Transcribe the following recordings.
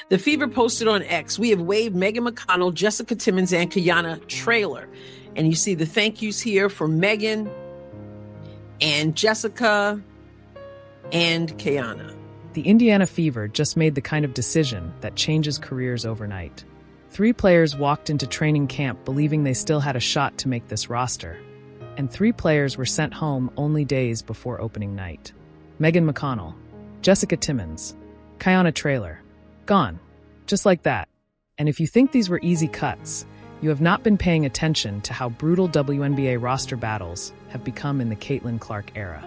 The Fever posted on X, we have waived Megan McConnell, Jessica Timmons, and Kiana Traylor. And you see the thank yous here for Megan and Jessica and Kiana. The Indiana Fever just made the kind of decision that changes careers overnight. 3 players walked into training camp believing they still had a shot to make this roster, and 3 players were sent home only days before opening night. Megan McConnell, Jessica Timmons, Kiana Traylor, gone, just like that. And if you think these were easy cuts, you have not been paying attention to how brutal WNBA roster battles have become in the Caitlin Clark era.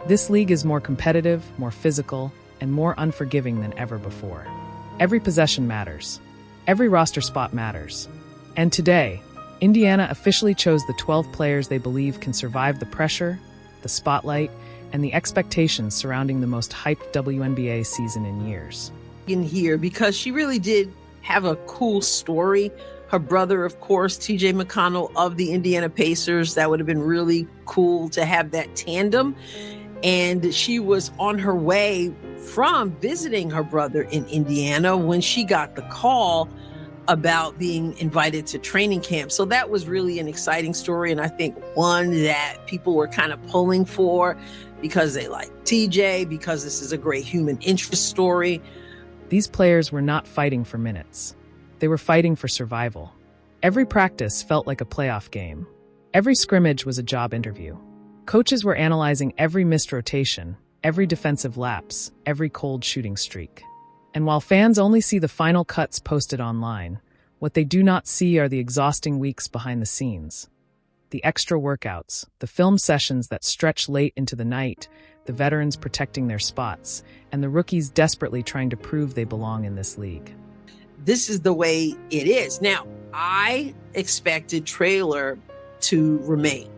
This league is more competitive, more physical, and more unforgiving than ever before. Every possession matters. Every roster spot matters. And today, Indiana officially chose the 12 players they believe can survive the pressure, the spotlight, and the expectations surrounding the most hyped WNBA season in years. In here, because she really did have a cool story. Her brother, of course, TJ McConnell of the Indiana Pacers. That would have been really cool to have that tandem. And she was on her way from visiting her brother in Indiana when she got the call about being invited to training camp. So that was really an exciting story. And I think one that people were kind of pulling for because they like TJ, because this is a great human interest story. These players were not fighting for minutes. They were fighting for survival. Every practice felt like a playoff game. Every scrimmage was a job interview. Coaches were analyzing every missed rotation, every defensive lapse, every cold shooting streak. And while fans only see the final cuts posted online, what they do not see are the exhausting weeks behind the scenes. The extra workouts, the film sessions that stretch late into the night, the veterans protecting their spots, and the rookies desperately trying to prove they belong in this league. This is the way it is. Now, I expected Traylor to remain.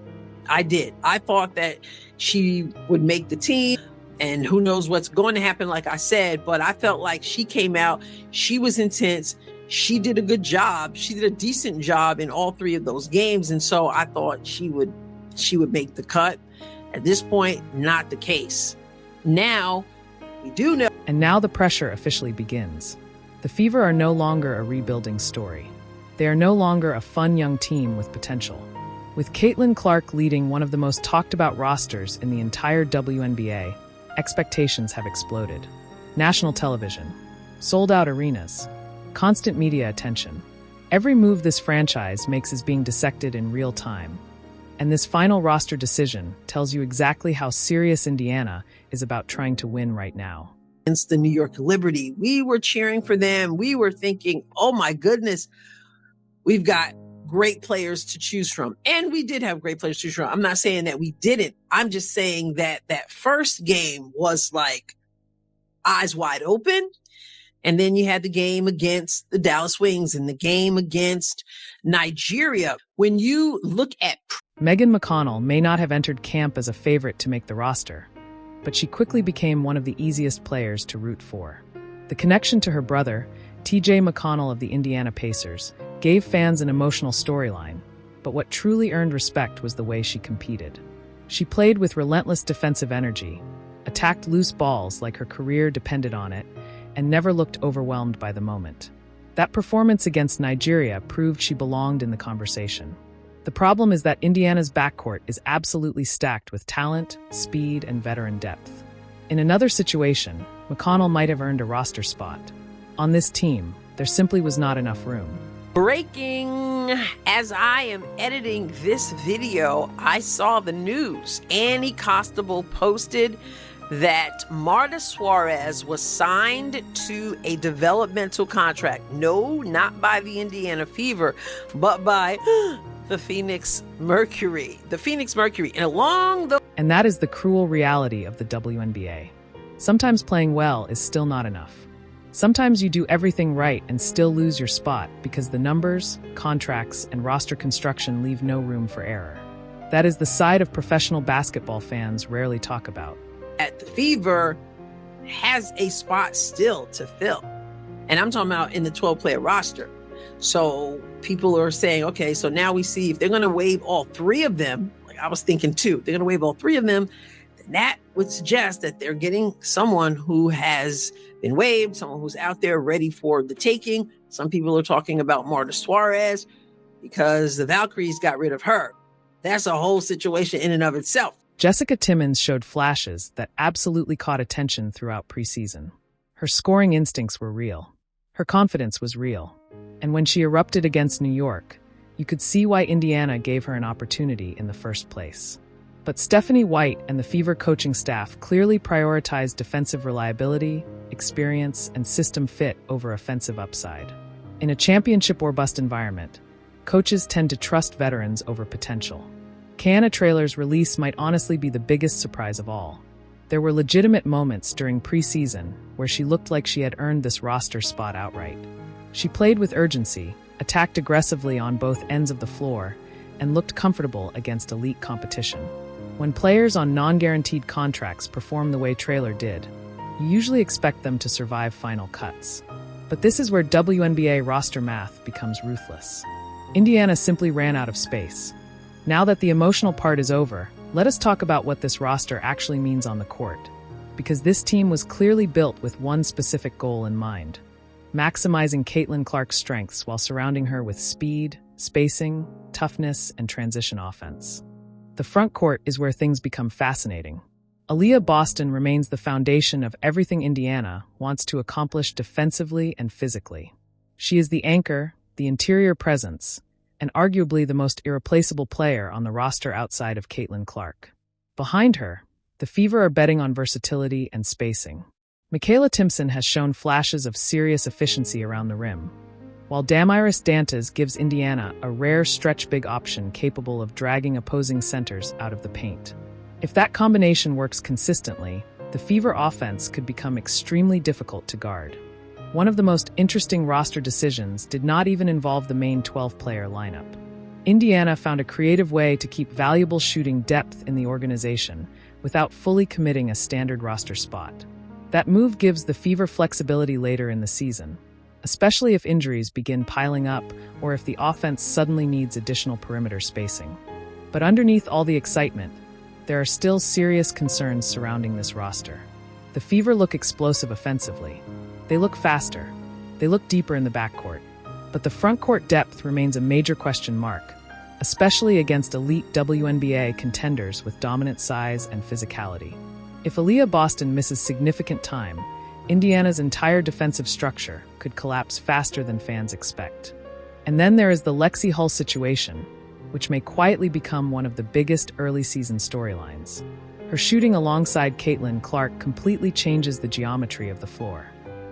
I did. I thought that she would make the team, and who knows what's going to happen, like I said, but I felt like she came out, she was intense, she did a good job, she did a decent job in all 3 of those games, and so I thought she would make the cut. At this point, not the case. Now, we do know. And now the pressure officially begins. The Fever are no longer a rebuilding story. They are no longer a fun young team with potential. With Caitlin Clark leading one of the most talked about rosters in the entire WNBA, expectations have exploded. National television, sold-out arenas, constant media attention. Every move this franchise makes is being dissected in real time. And this final roster decision tells you exactly how serious Indiana is about trying to win right now. Against the New York Liberty, we were cheering for them. We were thinking, oh my goodness, we've got great players to choose from. And we did have great players to choose from. I'm not saying that we didn't. I'm just saying that that first game was like eyes wide open. And then you had the game against the Dallas Wings and the game against Nigeria. When you look at Megan McConnell may not have entered camp as a favorite to make the roster, but she quickly became one of the easiest players to root for. The connection to her brother, TJ McConnell of the Indiana Pacers, gave fans an emotional storyline, but what truly earned respect was the way she competed. She played with relentless defensive energy, attacked loose balls like her career depended on it, and never looked overwhelmed by the moment. That performance against Nigeria proved she belonged in the conversation. The problem is that Indiana's backcourt is absolutely stacked with talent, speed, and veteran depth. In another situation, McConnell might have earned a roster spot. On this team, there simply was not enough room. Breaking, as I am editing this video, I saw the news. Annie Costabile posted that Marta Suarez was signed to a developmental contract. No, not by the Indiana Fever, but by the Phoenix Mercury. The Phoenix Mercury. And that is the cruel reality of the WNBA. Sometimes playing well is still not enough. Sometimes you do everything right and still lose your spot because the numbers, contracts, and roster construction leave no room for error. That is the side of professional basketball fans rarely talk about. At the Fever has a spot still to fill. And I'm talking about in the 12-player roster. So people are saying, okay, so now we see if they're going to waive all 3 of them, like I was thinking 2, they're going to waive all 3 of them, And that would suggest that they're getting someone who has been waived, someone who's out there ready for the taking. Some people are talking about Marta Suarez because the Valkyries got rid of her. That's a whole situation in and of itself. Jessica Timmons showed flashes that absolutely caught attention throughout preseason. Her scoring instincts were real. Her confidence was real. And when she erupted against New York, you could see why Indiana gave her an opportunity in the first place. But Stephanie White and the Fever coaching staff clearly prioritized defensive reliability, experience, and system fit over offensive upside. In a championship or bust environment, coaches tend to trust veterans over potential. Kiana Traylor's release might honestly be the biggest surprise of all. There were legitimate moments during preseason where she looked like she had earned this roster spot outright. She played with urgency, attacked aggressively on both ends of the floor, and looked comfortable against elite competition. When players on non-guaranteed contracts perform the way Traylor did, you usually expect them to survive final cuts. But this is where WNBA roster math becomes ruthless. Indiana simply ran out of space. Now that the emotional part is over, let us talk about what this roster actually means on the court. Because this team was clearly built with one specific goal in mind: maximizing Caitlin Clark's strengths while surrounding her with speed, spacing, toughness, and transition offense. The front court is where things become fascinating. Aaliyah Boston remains the foundation of everything Indiana wants to accomplish defensively and physically. She is the anchor, the interior presence, and arguably the most irreplaceable player on the roster outside of Caitlin Clark. Behind her, the Fever are betting on versatility and spacing. Michaela Timpson has shown flashes of serious efficiency around the rim, while Damiris Dantas gives Indiana a rare stretch-big option capable of dragging opposing centers out of the paint. If that combination works consistently, the Fever offense could become extremely difficult to guard. One of the most interesting roster decisions did not even involve the main 12-player lineup. Indiana found a creative way to keep valuable shooting depth in the organization without fully committing a standard roster spot. That move gives the Fever flexibility later in the season, especially if injuries begin piling up or if the offense suddenly needs additional perimeter spacing. But underneath all the excitement, there are still serious concerns surrounding this roster. The Fever look explosive offensively. They look faster. They look deeper in the backcourt. But the frontcourt depth remains a major question mark, especially against elite WNBA contenders with dominant size and physicality. If Aaliyah Boston misses significant time, Indiana's entire defensive structure could collapse faster than fans expect. And then there is the Lexi Hull situation, which may quietly become one of the biggest early season storylines. Her shooting alongside Caitlin Clark completely changes the geometry of the floor.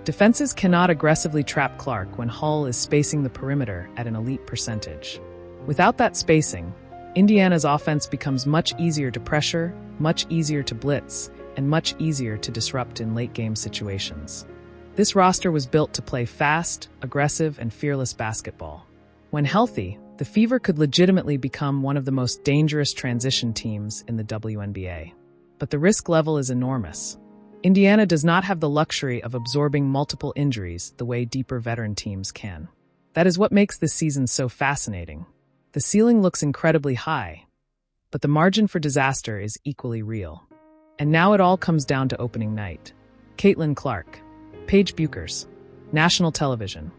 Defenses cannot aggressively trap Clark when Hull is spacing the perimeter at an elite percentage. Without that spacing, Indiana's offense becomes much easier to pressure, much easier to blitz, and much easier to disrupt in late-game situations. This roster was built to play fast, aggressive, and fearless basketball. When healthy, the Fever could legitimately become one of the most dangerous transition teams in the WNBA. But the risk level is enormous. Indiana does not have the luxury of absorbing multiple injuries the way deeper veteran teams can. That is what makes this season so fascinating. The ceiling looks incredibly high, but the margin for disaster is equally real. And now it all comes down to opening night. Caitlin Clark, Paige Buchers, national television,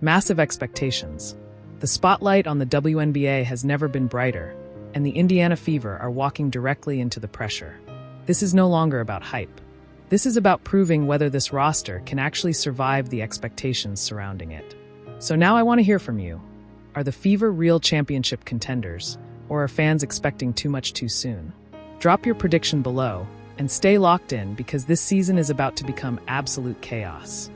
massive expectations. The spotlight on the WNBA has never been brighter, and the Indiana Fever are walking directly into the pressure. This is no longer about hype. This is about proving whether this roster can actually survive the expectations surrounding it. So now I want to hear from you. Are the Fever real championship contenders, or are fans expecting too much too soon? Drop your prediction below, and stay locked in because this season is about to become absolute chaos.